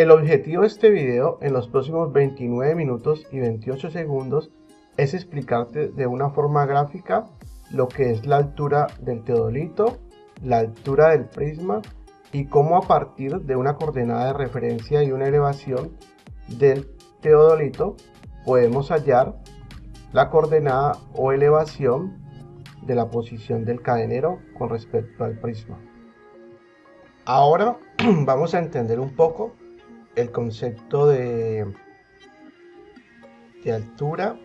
El objetivo de este video en los próximos 29 minutos y 28 segundos es explicarte de una forma gráfica lo que es la altura del teodolito, la altura del prisma y cómo a partir de una coordenada de referencia y una elevación del teodolito podemos hallar la coordenada o elevación de la posición del cadenero con respecto al prisma. Ahora vamos a entender un poco el concepto de altura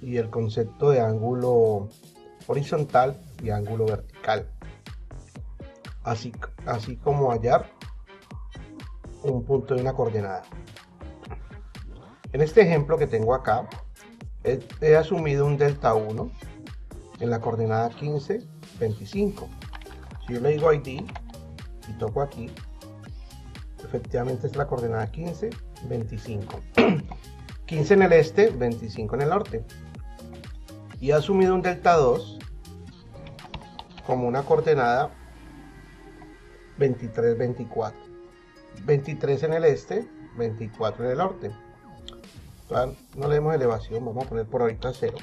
y el concepto de ángulo horizontal y ángulo vertical, así como hallar un punto de una coordenada. En este ejemplo que tengo acá, he asumido un delta 1 en la coordenada 15, 25. Si yo le digo ID y toco aquí, efectivamente es la coordenada 15, 25. 15 en el este, 25 en el norte. Y he asumido un delta 2 como una coordenada 23, 24. 23 en el este, 24 en el norte. No le demos elevación, vamos a poner por ahorita 0.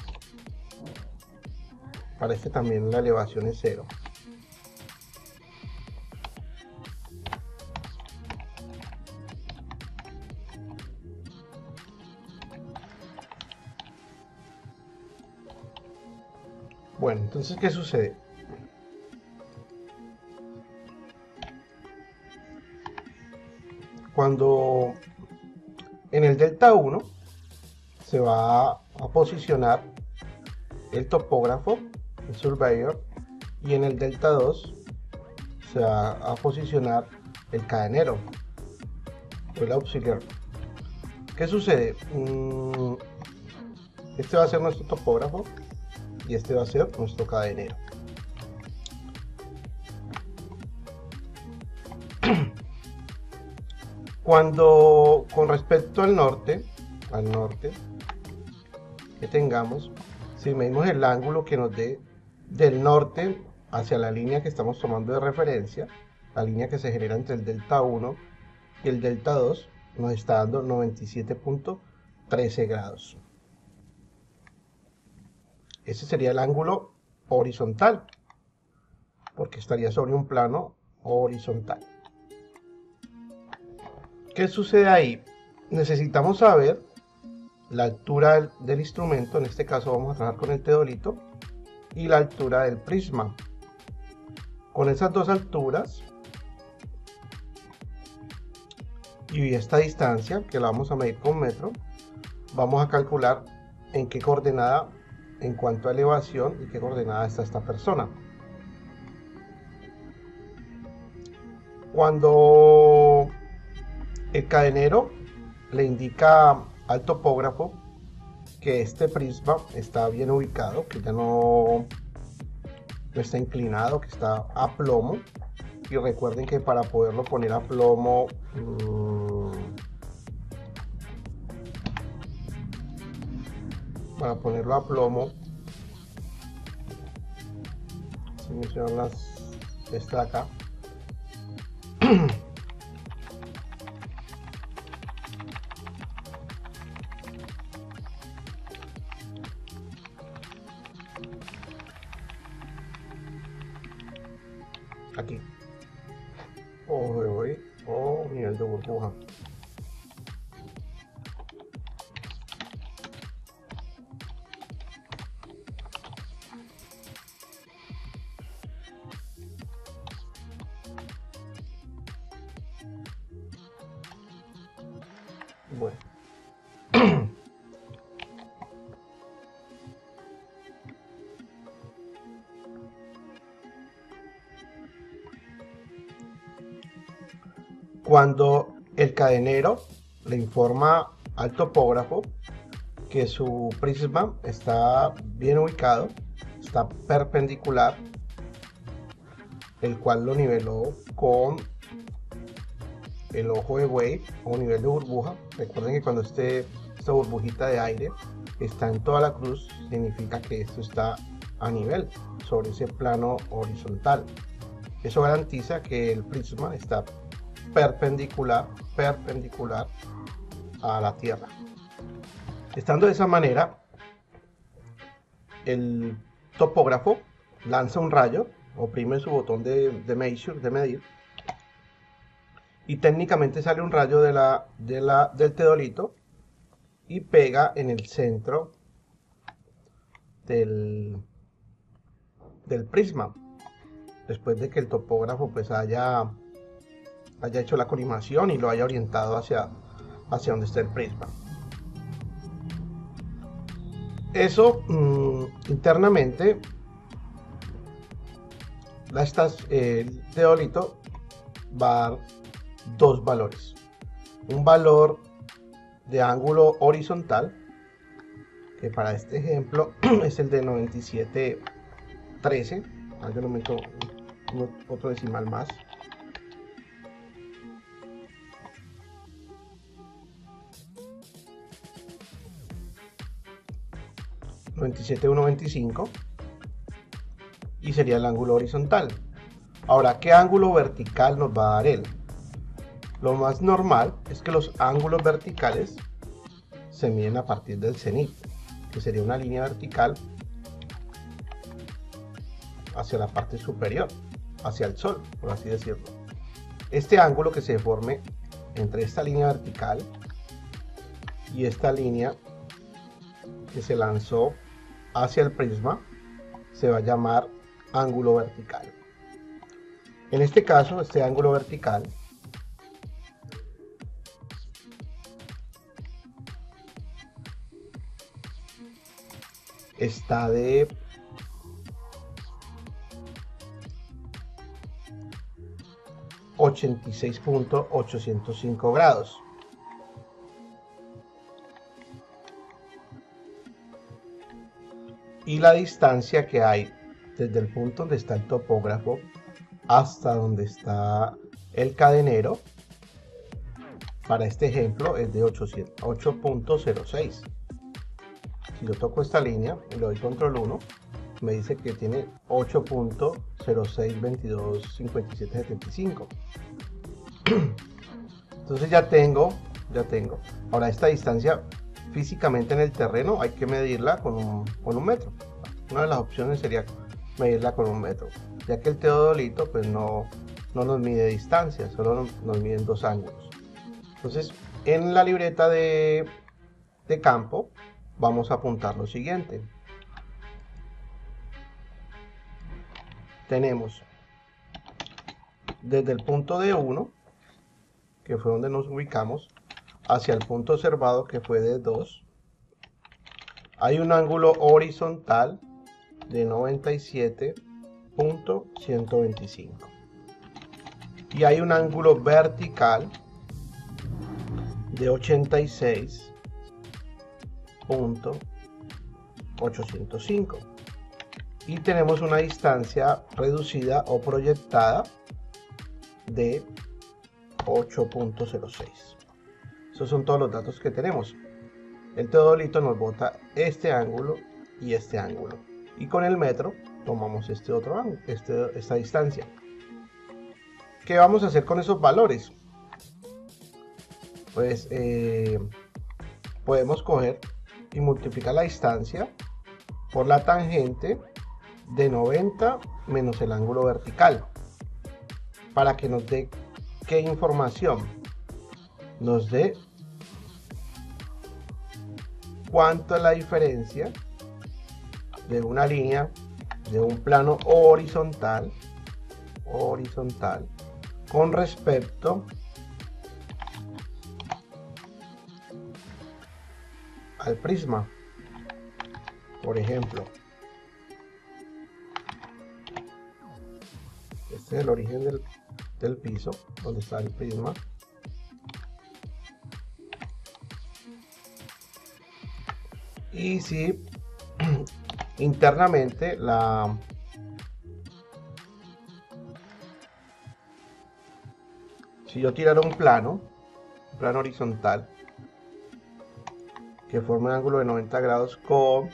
Para este también la elevación es 0. Bueno, entonces, ¿qué sucede? Cuando en el delta 1 se va a posicionar el topógrafo, el surveyor, y en el delta 2 se va a posicionar el cadenero o el auxiliar. ¿Qué sucede? Este va a ser nuestro topógrafo y este va a ser nuestro cadenero. Cuando con respecto al norte que tengamos, si medimos el ángulo que nos dé del norte hacia la línea que estamos tomando de referencia, la línea que se genera entre el delta 1 y el delta 2, nos está dando 97.13 grados. Ese sería el ángulo horizontal, porque estaría sobre un plano horizontal. ¿Qué sucede ahí? Necesitamos saber la altura del instrumento, en este caso vamos a trabajar con el teodolito, y la altura del prisma. Con esas dos alturas y esta distancia, que la vamos a medir con metro, vamos a calcular en qué coordenada, en cuanto a elevación, y qué coordenada está esta persona. Cuando el cadenero le indica al topógrafo que este prisma está bien ubicado, que ya no está inclinado, que está a plomo, y recuerden que para poderlo poner a plomo para ponerlo a plomo se mencionan esta de acá. Aquí o nivel de burbuja. Bueno, cuando el cadenero le informa al topógrafo que su prisma está bien ubicado, está perpendicular, el cual lo niveló con el ojo de wave o nivel de burbuja. Recuerden que cuando esta burbujita de aire está en toda la cruz, significa que esto está a nivel sobre ese plano horizontal. Eso garantiza que el prisma está perpendicular a la Tierra. Estando de esa manera, el topógrafo lanza un rayo, oprime su botón de medir, y técnicamente sale un rayo del teodolito y pega en el centro del prisma, después de que el topógrafo pues haya hecho la colimación y lo haya orientado hacia donde está el prisma. Eso internamente el teodolito va a dar dos valores: un valor de ángulo horizontal, que para este ejemplo es el de 97.13. Yo lo meto otro decimal más. (97.125) y sería el ángulo horizontal. Ahora, ¿qué ángulo vertical nos va a dar él? Lo más normal es que los ángulos verticales se miden a partir del cenit, que sería una línea vertical hacia la parte superior, hacia el sol, por así decirlo. Este ángulo que se forme entre esta línea vertical y esta línea que se lanzó hacia el prisma se va a llamar ángulo vertical. En este caso, este ángulo vertical está de 86.805 grados. Y la distancia que hay desde el punto donde está el topógrafo hasta donde está el cadenero, para este ejemplo es de 8.06. Si yo toco esta línea y le doy control 1, me dice que tiene 8.06225775. Entonces ya tengo. Ahora, esta distancia físicamente en el terreno hay que medirla con un metro. Una de las opciones sería medirla con un metro, ya que el teodolito pues no nos mide distancia, solo nos miden dos ángulos. Entonces, en la libreta de campo vamos a apuntar lo siguiente. Tenemos desde el punto D1, que fue donde nos ubicamos, hacia el punto observado, que fue D2, hay un ángulo horizontal de 97.125 y hay un ángulo vertical de 86.805 y tenemos una distancia reducida o proyectada de 8.06. Esos son todos los datos que tenemos. El teodolito nos bota este ángulo y este ángulo, y con el metro tomamos este otro ángulo, esta distancia. ¿Qué vamos a hacer con esos valores? Pues podemos coger y multiplicar la distancia por la tangente de 90 menos el ángulo vertical, para que nos dé ¿qué información? Nos dé cuánto es la diferencia de una línea de un plano horizontal con respecto al prisma. Por ejemplo, este es el origen del piso, donde está el prisma. Y si internamente si yo tirara un plano horizontal que forme un ángulo de 90 grados con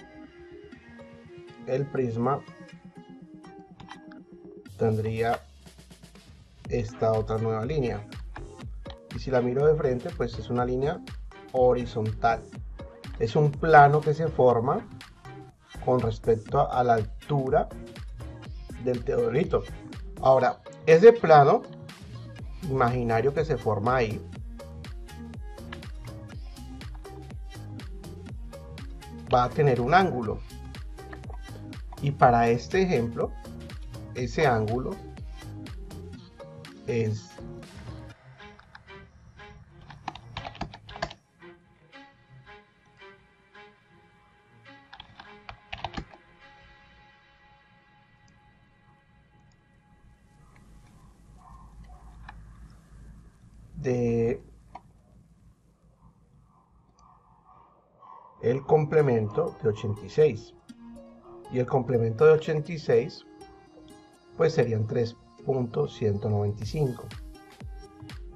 el prisma, tendría esta otra nueva línea. si la miro de frente, pues es una línea horizontal. Es un plano que se forma con respecto a la altura del teodolito. Ahora, ese plano imaginario que se forma ahí va a tener un ángulo, y para este ejemplo ese ángulo es de el complemento de 86, y el complemento de 86 pues serían 3.195.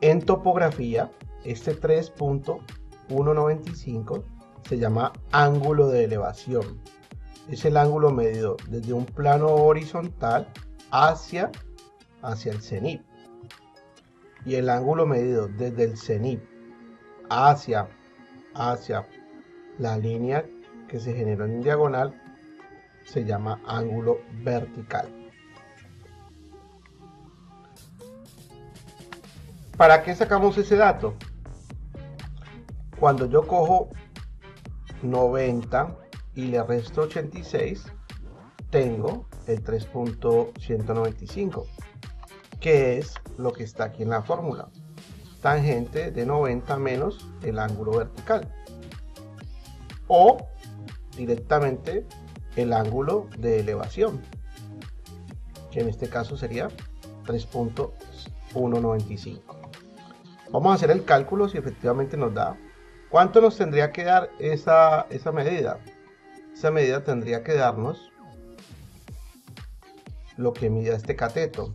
En topografía, este 3.195 se llama ángulo de elevación. Es el ángulo medido desde un plano horizontal hacia el cenit, y el ángulo medido desde el cenit hacia la línea que se generó en diagonal se llama ángulo vertical. ¿Para qué sacamos ese dato? Cuando yo cojo 90 y le resto 86, tengo el 3.195, que es lo que está aquí en la fórmula. Tangente de 90 menos el ángulo vertical, o directamente el ángulo de elevación, que en este caso sería 3.195. Vamos a hacer el cálculo si efectivamente nos da. ¿Cuánto nos tendría que dar esa medida? Esa medida tendría que darnos lo que mide este cateto,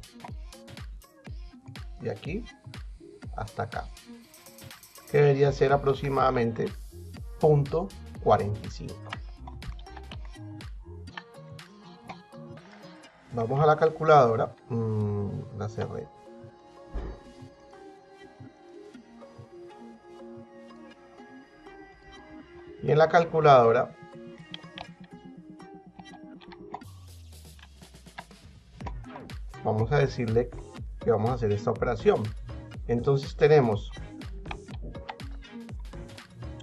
de aquí hasta acá, que debería ser aproximadamente 0.45. Vamos a la calculadora. La cerré. Y en la calculadora vamos a decirle que vamos a hacer esta operación. Entonces tenemos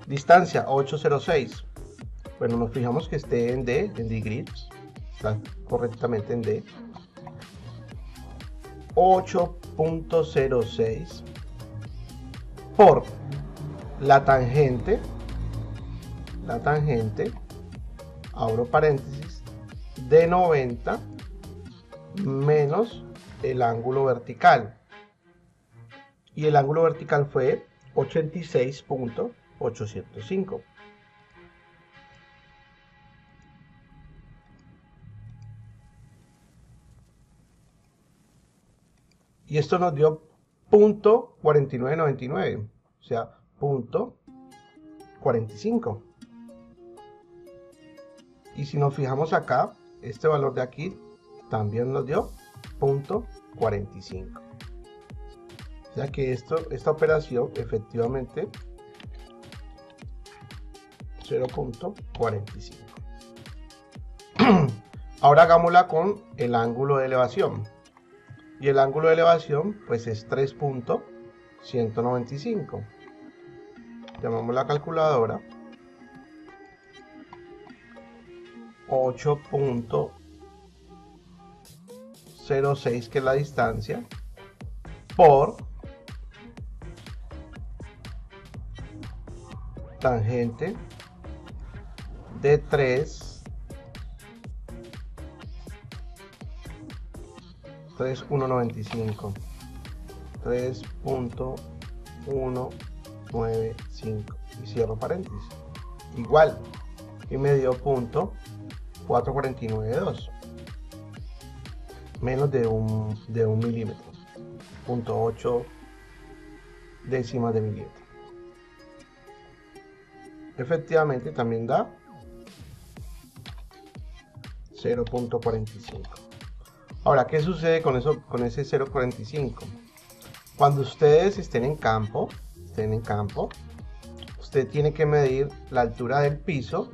distancia 806. Bueno, nos fijamos que esté en D, en degrees, está correctamente en D. 8.06 por la tangente, abro paréntesis, de 90 menos el ángulo vertical, y el ángulo vertical fue 86.805. Y esto nos dio 0.4999, o sea, 0.45. Y si nos fijamos acá, este valor de aquí también nos dio 0.45. O sea que esta operación efectivamente 0.45. Ahora hagámosla con el ángulo de elevación. Y el ángulo de elevación pues es 3.195. Llamamos la calculadora. 8.06, que es la distancia, por tangente de 3.195, 3.195, y cierro paréntesis, igual, y me dio 0.449, menos de un milímetro, 0.8 décimas de milímetro. Efectivamente también da 0.45. Ahora, ¿qué sucede con ese 0.45? Cuando ustedes estén en campo, estén en campo, usted tiene que medir la altura del piso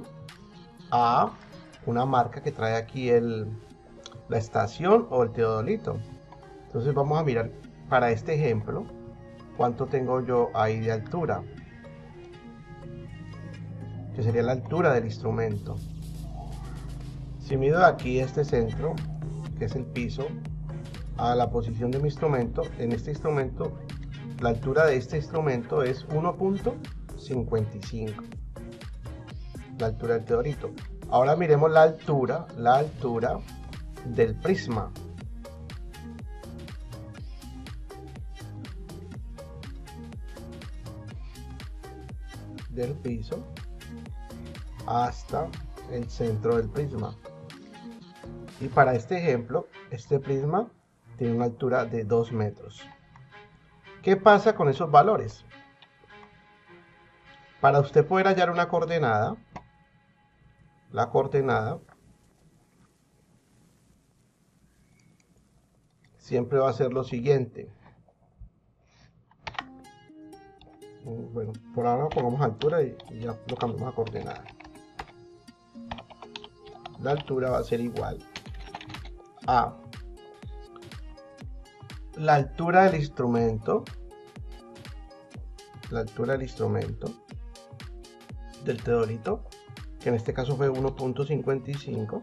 a una marca que trae aquí la estación o el teodolito. Entonces vamos a mirar para este ejemplo cuánto tengo yo ahí de altura, que sería la altura del instrumento. Si mido de aquí este centro, que es el piso, a la posición de mi instrumento, en este instrumento, la altura de este instrumento es 1.55, la altura del teodolito. Ahora miremos la altura del prisma. Del piso hasta el centro del prisma. Y para este ejemplo, este prisma tiene una altura de 2 metros. ¿Qué pasa con esos valores? Para usted poder hallar una coordenada, la coordenada siempre va a ser lo siguiente. Bueno, por ahora pongamos altura y ya lo cambiamos a coordenada. La altura va a ser igual a la altura del instrumento, del teodolito, que en este caso fue 1.55,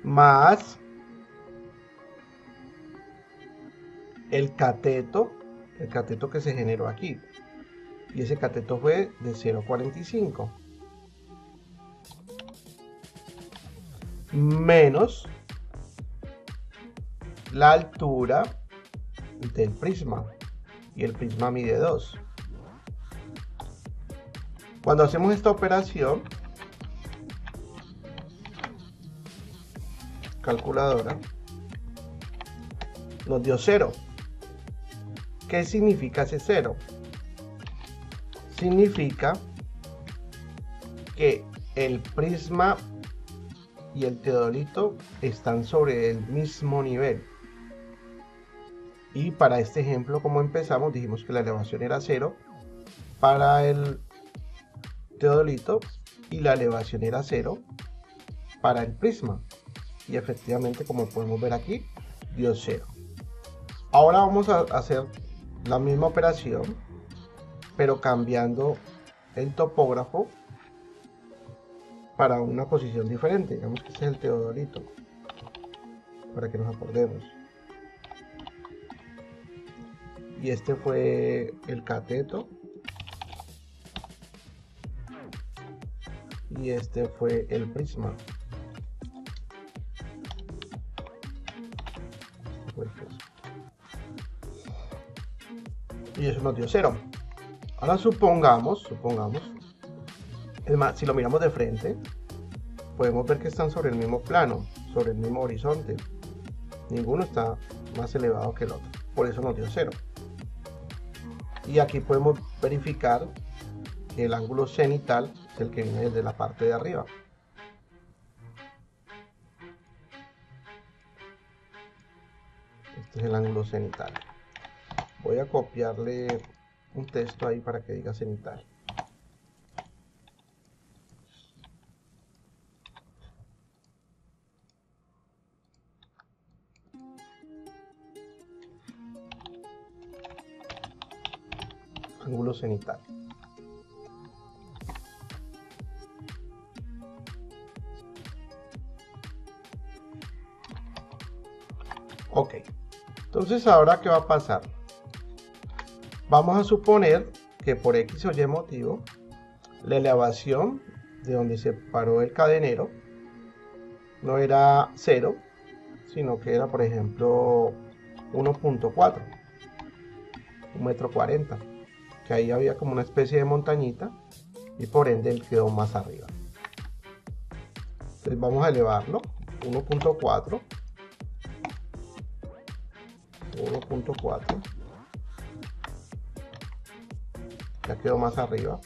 más el cateto que se generó aquí, y ese cateto fue de 0.45, menos la altura del prisma, y el prisma mide 2. Cuando hacemos esta operación, calculadora, nos dio 0. ¿Qué significa ese 0? Significa que el prisma y el teodolito están sobre el mismo nivel. Y para este ejemplo, como empezamos, dijimos que la elevación era 0 para el teodolito y la elevación era 0 para el prisma. Y efectivamente, como podemos ver aquí, dio 0. Ahora vamos a hacer la misma operación, pero cambiando el topógrafo para una posición diferente. Digamos que este es el teodolito, para que nos acordemos. Y este fue el cateto. Y este fue el prisma. Y eso nos dio 0. Ahora supongamos, es más, si lo miramos de frente, podemos ver que están sobre el mismo plano, sobre el mismo horizonte. Ninguno está más elevado que el otro, por eso nos dio 0. Y aquí podemos verificar que el ángulo cenital es el que viene desde la parte de arriba. Este es el ángulo cenital. Voy a copiarle un texto ahí para que diga cenital. Ángulo cenital. Ok. Entonces, ahora, ¿qué va a pasar? Vamos a suponer que por X o Y motivo, la elevación de donde se paró el cadenero no era 0, sino que era, por ejemplo, 1.4, 1,40 m, que ahí había como una especie de montañita y por ende él quedó más arriba. Entonces vamos a elevarlo, 1.4, ya quedó más arriba.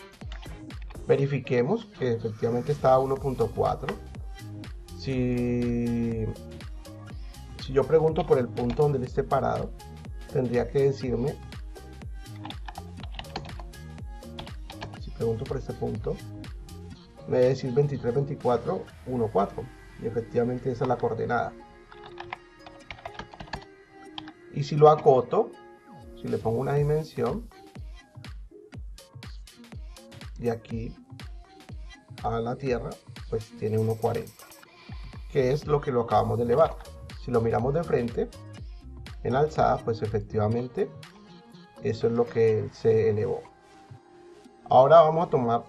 Verifiquemos que efectivamente estaba 1.4. Si yo pregunto por el punto donde él esté parado, tendría que decirme pregunto por este punto, me debe decir 23, 24, 1, 4. Y efectivamente esa es la coordenada. Y si lo acoto, si le pongo una dimensión, de aquí a la Tierra, pues tiene 1,40, que es lo que lo acabamos de elevar. Si lo miramos de frente, en alzada, pues efectivamente eso es lo que se elevó. Ahora vamos a tomar,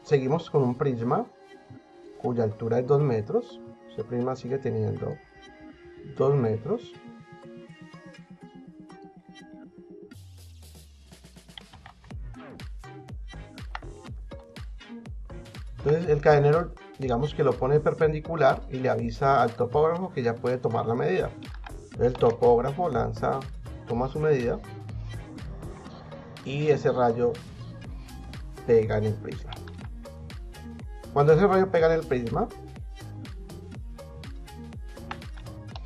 seguimos con un prisma cuya altura es 2 metros. Este prisma sigue teniendo 2 metros. Entonces el cadenero, digamos que lo pone perpendicular y le avisa al topógrafo que ya puede tomar la medida. Entonces el topógrafo toma su medida y ese rayo pega en el prisma. Cuando ese rayo pega en el prisma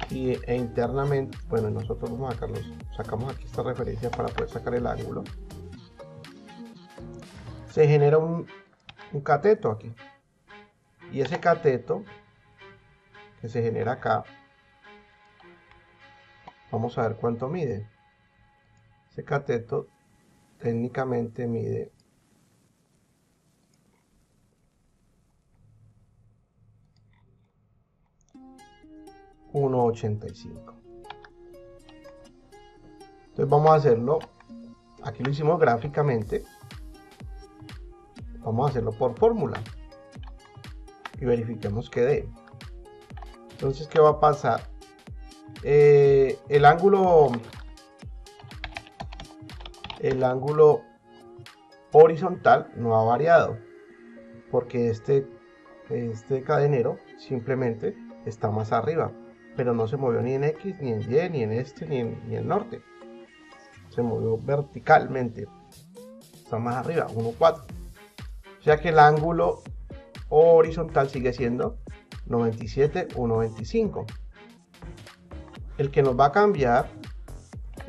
e internamente, bueno, nosotros vamos a sacarlos, sacamos aquí esta referencia para poder sacar el ángulo, se genera un cateto aquí, y ese cateto que se genera acá, vamos a ver cuánto mide. Ese cateto técnicamente mide 1,85. Entonces vamos a hacerlo, aquí lo hicimos gráficamente, vamos a hacerlo por fórmula y verifiquemos que dé. Entonces, ¿qué va a pasar? El ángulo horizontal no ha variado, porque este cadenero simplemente está más arriba, pero no se movió ni en X, ni en Y, ni en este, ni en norte. Se movió verticalmente, está más arriba, 1,4. O sea que el ángulo horizontal sigue siendo 97, 1,25. El que nos va a cambiar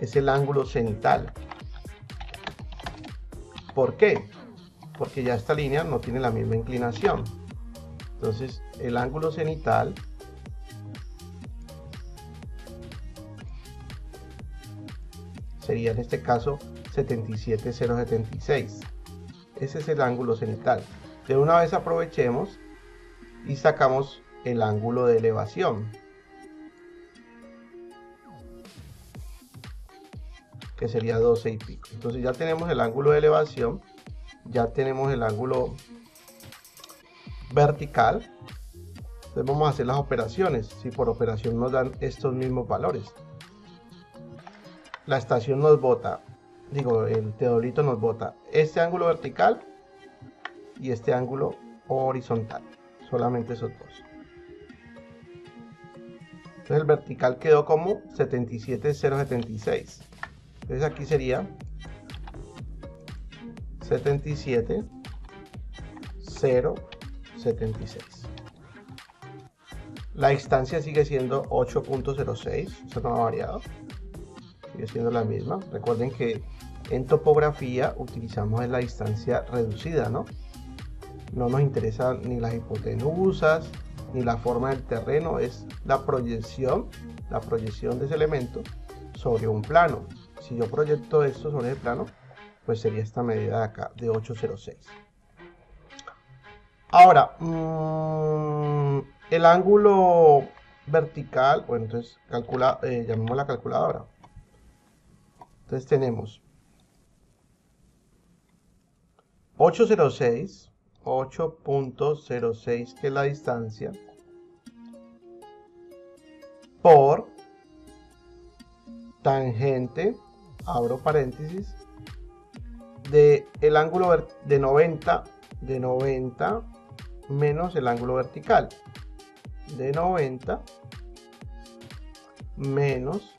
es el ángulo cenital. ¿Por qué? Porque ya esta línea no tiene la misma inclinación. Entonces el ángulo cenital sería en este caso 77,076. Ese es el ángulo cenital. De una vez aprovechemos y sacamos el ángulo de elevación, que sería 12 y pico. Entonces ya tenemos el ángulo de elevación, ya tenemos el ángulo vertical. Entonces vamos a hacer las operaciones. Si por operación nos dan estos mismos valores, la estación nos bota, el teodolito nos bota este ángulo vertical y este ángulo horizontal, solamente esos dos. Entonces el vertical quedó como 77,076. Entonces aquí sería 77,076. La distancia sigue siendo 8,06, eso no ha variado, sigue siendo la misma. Recuerden que en topografía utilizamos la distancia reducida, ¿no? No nos interesa ni las hipotenusas, ni la forma del terreno, es la proyección de ese elemento sobre un plano. Si yo proyecto esto sobre el plano, pues sería esta medida de acá, de 8,06. Ahora, el ángulo vertical, bueno, entonces llamemos la calculadora. Entonces tenemos 8,06, que es la distancia, por tangente, abro paréntesis, de el ángulo de 90 menos el ángulo vertical, de 90 menos,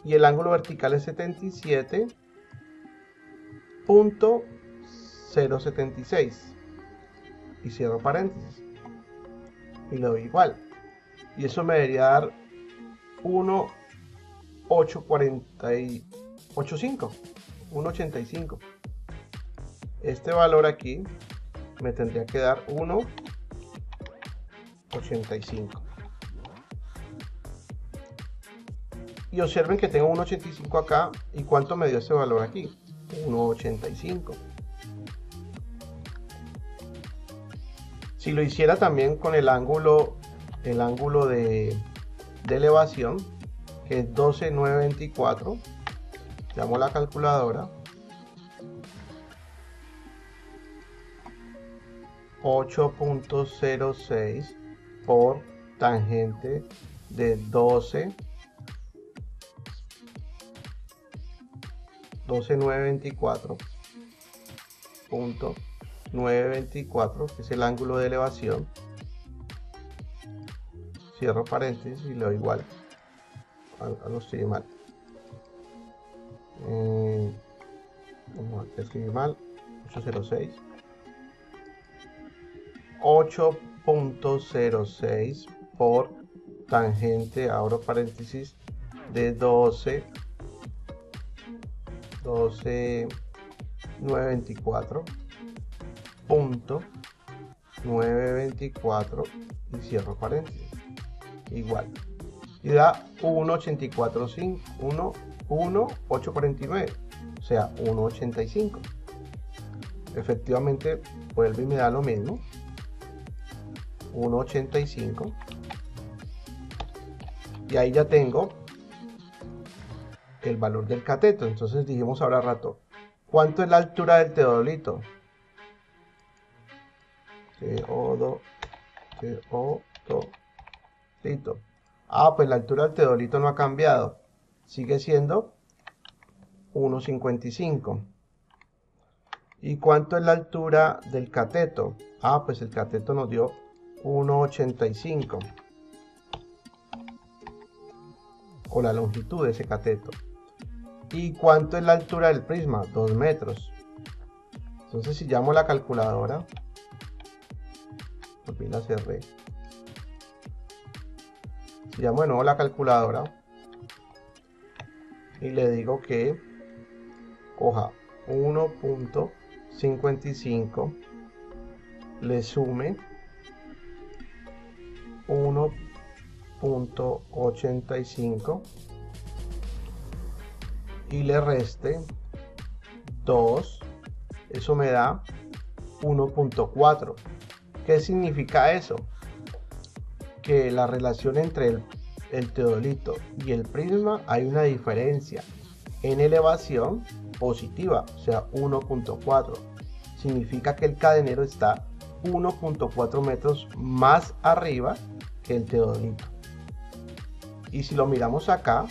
y el ángulo vertical es 77,076, y cierro paréntesis y le doy igual, y eso me debería dar 1,85. este valor aquí me tendría que dar 1,85. Y observen que tengo 1,85 acá. ¿Y cuánto me dio ese valor aquí? 1,85. Si lo hiciera también con el ángulo de elevación, que es 12,924, llamo a la calculadora, 8.06 por tangente de 12,924.924, que es el ángulo de elevación. Cierro paréntesis y le doy igual. No estoy mal. Vamos a escribir mal. 806. 8.06 por tangente, abro paréntesis, de 12,924 y cierro paréntesis, igual, y da 1,849, o sea 1,85. Efectivamente vuelve y me da lo mismo, 1,85, y ahí ya tengo el valor del cateto. Entonces dijimos ahora rato, ¿cuánto es la altura del teodolito? Teodolito. Pues la altura del teodolito no ha cambiado, sigue siendo 1,55. ¿Y cuánto es la altura del cateto? Pues el cateto nos dio 1,85, o la longitud de ese cateto. ¿Y cuánto es la altura del prisma? 2 metros. Entonces si llamo a la calculadora, por fin la cerré. Si llamo de nuevo a la calculadora y le digo que coja 1.55, le sume 1.85 y le reste 2, eso me da 1.4. ¿Qué significa eso? Que la relación entre el teodolito y el prisma hay una diferencia en elevación positiva, o sea 1.4. Significa que el cadenero está 1.4 metros más arriba que el teodolito. Y si lo miramos acá,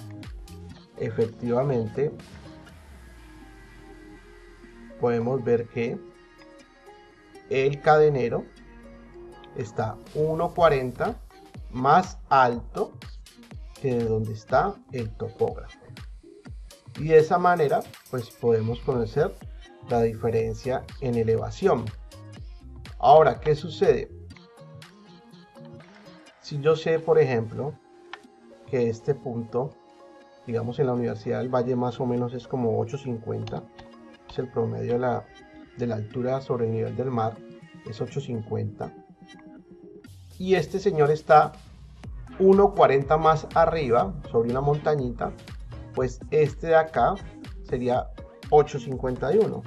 efectivamente podemos ver que el cadenero está 1.40 más alto que de donde está el topógrafo, y de esa manera pues podemos conocer la diferencia en elevación. Ahora, ¿qué sucede? Si yo sé, por ejemplo, que este punto, digamos en la Universidad del Valle, más o menos es como 850, es el promedio de la altura sobre el nivel del mar, es 850, y este señor está 1.40 más arriba sobre una montañita, pues este de acá sería 851.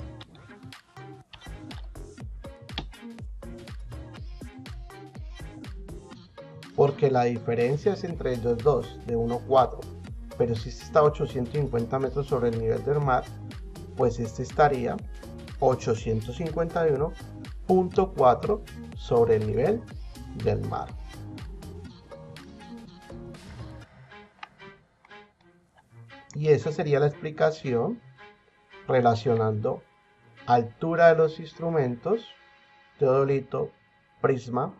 Porque la diferencia es entre ellos dos, de 1.4, pero si este está a 850 metros sobre el nivel del mar, pues este estaría 851.4 sobre el nivel del mar. Y esa sería la explicación relacionando altura de los instrumentos, teodolito, prisma,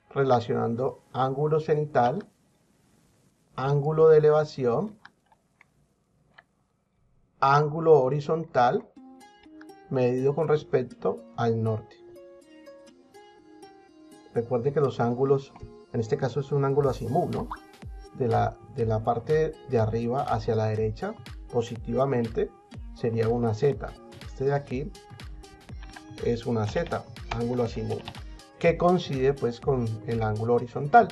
relacionando ángulo cenital, ángulo de elevación, ángulo horizontal medido con respecto al norte. Recuerde que los ángulos, en este caso es un ángulo azimut, ¿no? De la parte de arriba hacia la derecha, positivamente, sería una Z. Este de aquí es una Z, ángulo azimut, que coincide pues con el ángulo horizontal.